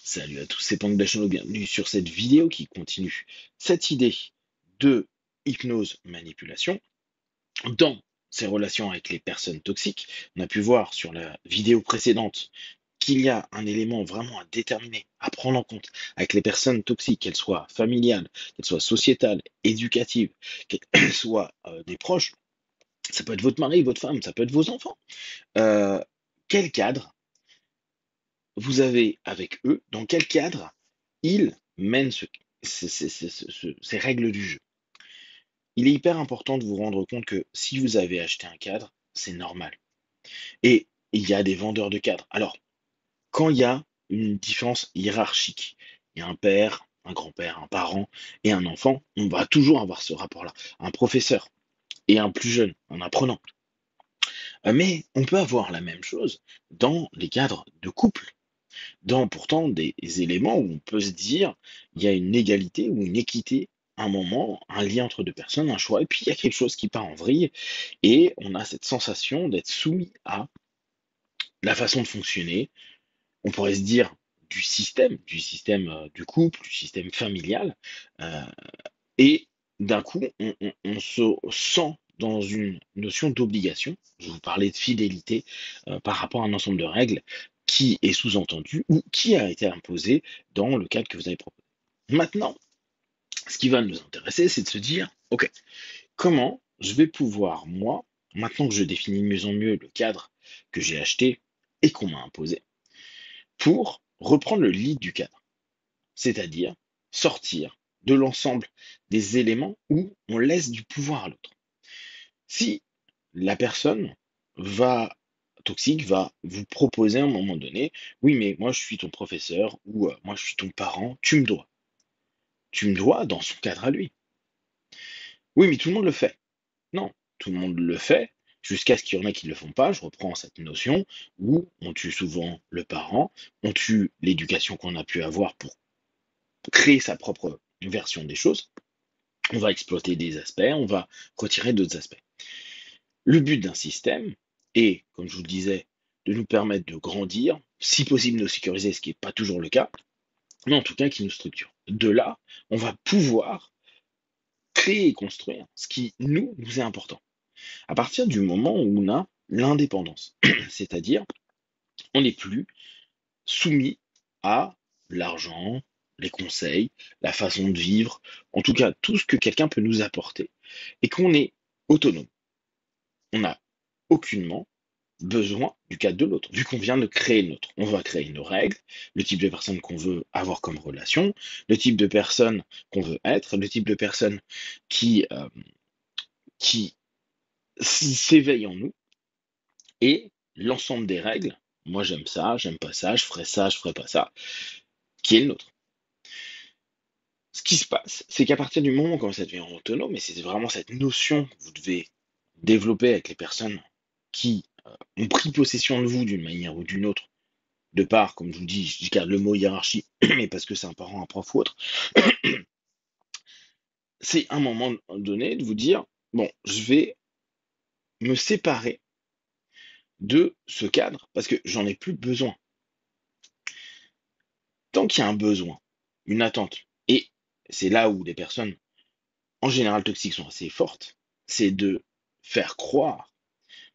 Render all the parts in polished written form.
Salut à tous, c'est Pang Dachano, bienvenue sur cette vidéo qui continue cette idée de hypnose manipulation dans ses relations avec les personnes toxiques. On a pu voir sur la vidéo précédente qu'il y a un élément vraiment à déterminer, à prendre en compte avec les personnes toxiques, qu'elles soient familiales, qu'elles soient sociétales, éducatives, qu'elles soient des proches. Ça peut être votre mari, votre femme, ça peut être vos enfants. Euh, quel cadre vous avez avec eux, dans quel cadre ils mènent ces règles du jeu. Il est hyper important de vous rendre compte que si vous avez acheté un cadre, c'est normal. Et il y a des vendeurs de cadres. Alors, quand il y a une différence hiérarchique, il y a un père, un grand-père, un parent et un enfant, on va toujours avoir ce rapport-là. Un professeur et un plus jeune, un apprenant. Mais on peut avoir la même chose dans les cadres de couple. Dans pourtant des éléments où on peut se dire il y a une égalité ou une équité, un moment, un lien entre deux personnes, un choix, et puis il y a quelque chose qui part en vrille, et on a cette sensation d'être soumis à la façon de fonctionner, on pourrait se dire du système du couple, du système familial, euh, et d'un coup, on se sent dans une notion d'obligation. Je vous parlais de fidélité par rapport à un ensemble de règles qui est sous-entendu ou qui a été imposé dans le cadre que vous avez proposé. Maintenant, ce qui va nous intéresser, c'est de se dire, OK, comment je vais pouvoir, moi, maintenant que je définis de mieux en mieux le cadre que j'ai acheté et qu'on m'a imposé, pour reprendre le lead du cadre, c'est-à-dire sortir de l'ensemble des éléments où on laisse du pouvoir à l'autre. Si la personne va toxique va vous proposer à un moment donné, oui, mais moi je suis ton professeur ou moi je suis ton parent, tu me dois. Tu me dois dans son cadre à lui. Oui, mais tout le monde le fait. Non, tout le monde le fait jusqu'à ce qu'il y en ait qui ne le font pas. Je reprends cette notion où on tue souvent le parent, on tue l'éducation qu'on a pu avoir pour créer sa propre version des choses. On va exploiter des aspects, on va retirer d'autres aspects. Le but d'un système est, comme je vous le disais, de nous permettre de grandir, si possible nous sécuriser, ce qui n'est pas toujours le cas, mais en tout cas qui nous structure. De là, on va pouvoir créer et construire ce qui nous est important. À partir du moment où on a l'indépendance, c'est-à-dire on n'est plus soumis à l'argent, les conseils, la façon de vivre, en tout cas tout ce que quelqu'un peut nous apporter, et qu'on est autonome. On n'a aucunement besoin du cadre de l'autre, vu qu'on vient de créer le nôtre. On va créer nos règles, le type de personne qu'on veut avoir comme relation, le type de personne qu'on veut être, le type de personne qui s'éveille en nous, et l'ensemble des règles, moi j'aime ça, j'aime pas ça, je ferai pas ça, qui est le nôtre. Ce qui se passe, c'est qu'à partir du moment où ça devient autonome, et c'est vraiment cette notion que vous devez développer avec les personnes qui ont pris possession de vous d'une manière ou d'une autre, de part, comme je vous dis, je garde le mot hiérarchie, mais parce que c'est un parent, un prof ou autre, c'est un moment donné de vous dire, bon, je vais me séparer de ce cadre parce que j'en ai plus besoin. Tant qu'il y a un besoin, une attente, et c'est là où les personnes, en général toxiques, sont assez fortes, c'est de faire croire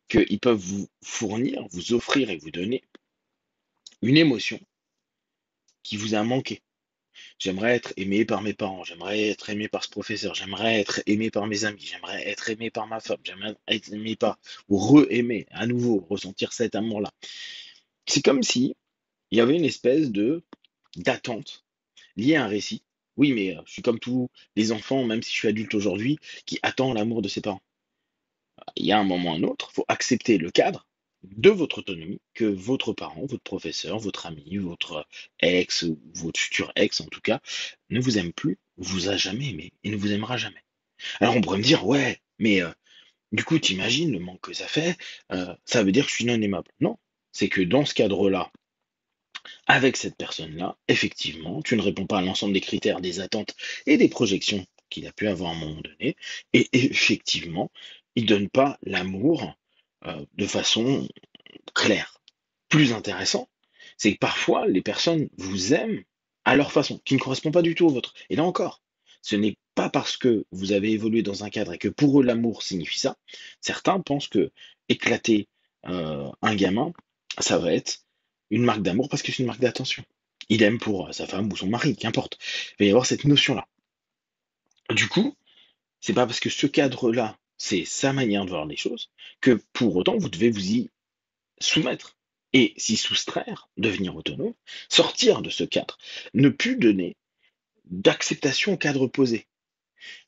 qu'ils peuvent vous fournir, vous offrir et vous donner une émotion qui vous a manqué. J'aimerais être aimé par mes parents, j'aimerais être aimé par ce professeur, j'aimerais être aimé par mes amis, j'aimerais être aimé par ma femme, j'aimerais être aimé par, ou re-aimer, à nouveau, ressentir cet amour-là. C'est comme si il y avait une espèce de d'attente liée à un récit. Oui, mais je suis comme tous les enfants, même si je suis adulte aujourd'hui, qui attend l'amour de ses parents. Il y a un moment ou un autre, il faut accepter le cadre de votre autonomie que votre parent, votre professeur, votre ami, votre ex, ou votre futur ex en tout cas, ne vous aime plus, vous a jamais aimé et ne vous aimera jamais. Alors on pourrait me dire, ouais, mais du coup, t'imagines le manque que ça fait, ça veut dire que je suis non aimable. Non, c'est que dans ce cadre-là, avec cette personne-là, effectivement, tu ne réponds pas à l'ensemble des critères, des attentes et des projections qu'il a pu avoir à un moment donné, et effectivement, il ne donne pas l'amour de façon claire. Plus intéressant, C'est que parfois, les personnes vous aiment à leur façon, qui ne correspond pas du tout au vôtre. Et là encore, ce n'est pas parce que vous avez évolué dans un cadre et que pour eux l'amour signifie ça. Certains pensent que éclater un gamin, ça va être une marque d'amour parce que c'est une marque d'attention. Idem pour sa femme ou son mari, qu'importe. Il va y avoir cette notion-là. Du coup, c'est pas parce que ce cadre-là, c'est sa manière de voir les choses, que pour autant vous devez vous y soumettre et s'y soustraire, devenir autonome, sortir de ce cadre, ne plus donner d'acceptation au cadre posé.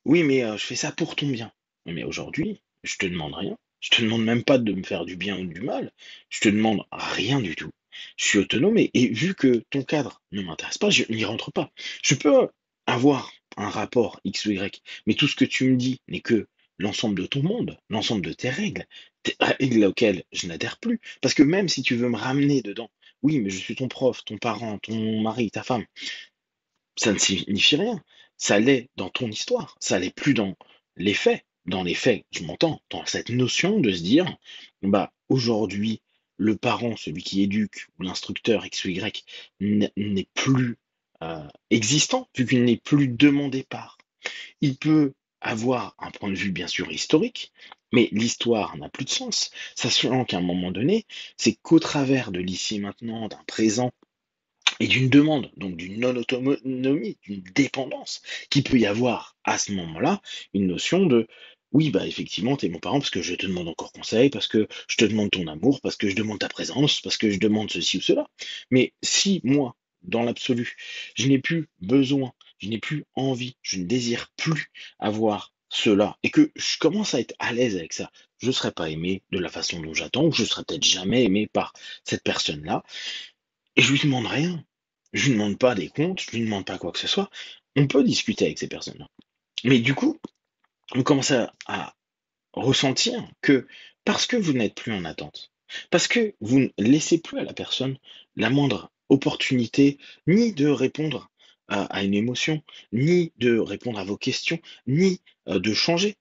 Oui, mais je fais ça pour ton bien. Oui, mais aujourd'hui, je te demande rien. Je te demande même pas de me faire du bien ou du mal. Je te demande rien du tout. Je suis autonome et vu que ton cadre ne m'intéresse pas, je n'y rentre pas. Je peux avoir un rapport X ou Y, mais tout ce que tu me dis n'est que l'ensemble de ton monde, l'ensemble de tes règles auxquelles je n'adhère plus. Parce que même si tu veux me ramener dedans, oui, mais je suis ton prof, ton parent, ton mari, ta femme, ça ne signifie rien. Ça l'est dans ton histoire, ça l'est plus dans les faits. Dans les faits, je m'entends, dans cette notion de se dire, bah, aujourd'hui, le parent, celui qui éduque, ou l'instructeur X ou Y, n'est plus existant, vu qu'il n'est plus demandé par. Il peut avoir un point de vue bien sûr historique, mais l'histoire n'a plus de sens, sachant qu'à un moment donné, c'est qu'au travers de l'ici et maintenant, d'un présent et d'une demande, donc d'une non-autonomie, d'une dépendance, qu'il peut y avoir à ce moment-là une notion de oui, bah effectivement, t'es mon parent parce que je te demande encore conseil, parce que je te demande ton amour, parce que je demande ta présence, parce que je demande ceci ou cela. Mais si moi, dans l'absolu, je n'ai plus besoin, je n'ai plus envie, je ne désire plus avoir cela, et que je commence à être à l'aise avec ça, je ne serai pas aimé de la façon dont j'attends, ou je ne serai peut-être jamais aimé par cette personne-là, et je lui demande rien. Je lui demande pas des comptes, je lui demande pas quoi que ce soit. On peut discuter avec ces personnes-là. Mais du coup, on commence à ressentir que parce que vous n'êtes plus en attente, parce que vous ne laissez plus à la personne la moindre opportunité ni de répondre à une émotion, ni de répondre à vos questions, ni de changer.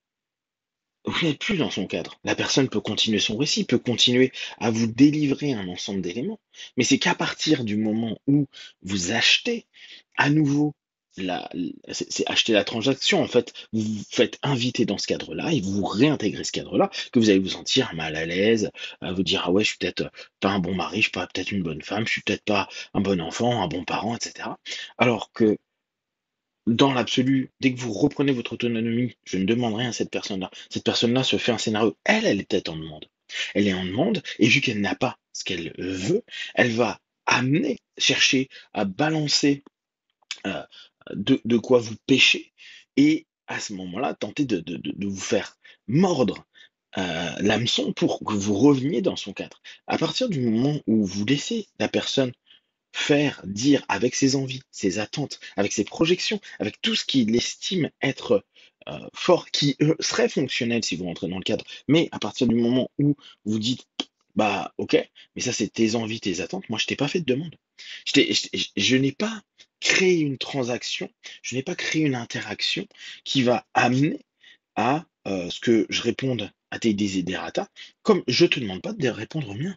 Vous n'êtes plus dans son cadre. La personne peut continuer son récit, peut continuer à vous délivrer un ensemble d'éléments. Mais c'est qu'à partir du moment où vous achetez à nouveau c'est acheter la transaction, en fait, vous vous faites inviter dans ce cadre-là et vous réintégrez ce cadre-là, que vous allez vous sentir mal à l'aise, à vous dire, ah ouais, je suis peut-être pas un bon mari, je suis pas peut-être une bonne femme, je suis peut-être pas un bon enfant, un bon parent, etc. Alors que dans l'absolu, dès que vous reprenez votre autonomie, je ne demande rien à cette personne-là. Cette personne-là se fait un scénario. Elle est peut-être en demande. Elle est en demande, et vu qu'elle n'a pas ce qu'elle veut, elle va amener, chercher à balancer euh, de quoi vous pêchez, et à ce moment-là, tenter de vous faire mordre l'hameçon pour que vous reveniez dans son cadre. À partir du moment où vous laissez la personne faire, dire avec ses envies, ses attentes, avec ses projections, avec tout ce qu'il estime être fort, qui serait fonctionnel si vous rentrez dans le cadre. Mais à partir du moment où vous dites, bah ok, mais ça c'est tes envies, tes attentes, moi je t'ai pas fait de demande. Je n'ai pas créé une transaction, je n'ai pas créé une interaction qui va amener à ce que je réponde à tes desiderata, comme je te demande pas de répondre aux miens.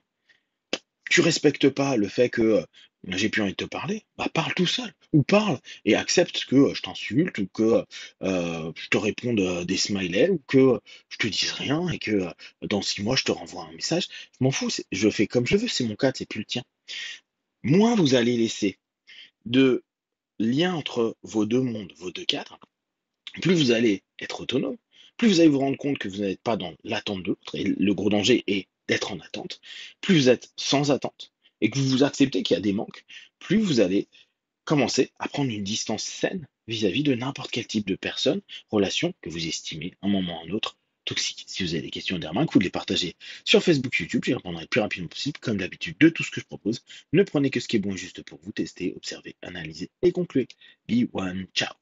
Tu respectes pas le fait que j'ai plus envie de te parler, bah parle tout seul. Ou parle et accepte que je t'insulte ou que je te réponde des smileys ou que je te dise rien et que dans 6 mois je te renvoie un message. Je m'en fous, je fais comme je veux, c'est mon cadre, c'est plus le tien. Moins vous allez laisser de lien entre vos deux mondes, vos deux cadres, plus vous allez être autonome, plus vous allez vous rendre compte que vous n'êtes pas dans l'attente de l'autre, et le gros danger est d'être en attente, plus vous êtes sans attente, et que vous acceptez qu'il y a des manques, plus vous allez commencer à prendre une distance saine vis-à-vis de n'importe quel type de personne, relation que vous estimez à un moment ou à un autre toxique. Si vous avez des questions derrière, vous les partagez sur Facebook, YouTube, j'y répondrai le plus rapidement possible, comme d'habitude, de tout ce que je propose. Ne prenez que ce qui est bon et juste pour vous, tester, observer, analyser et conclure. Be one, ciao.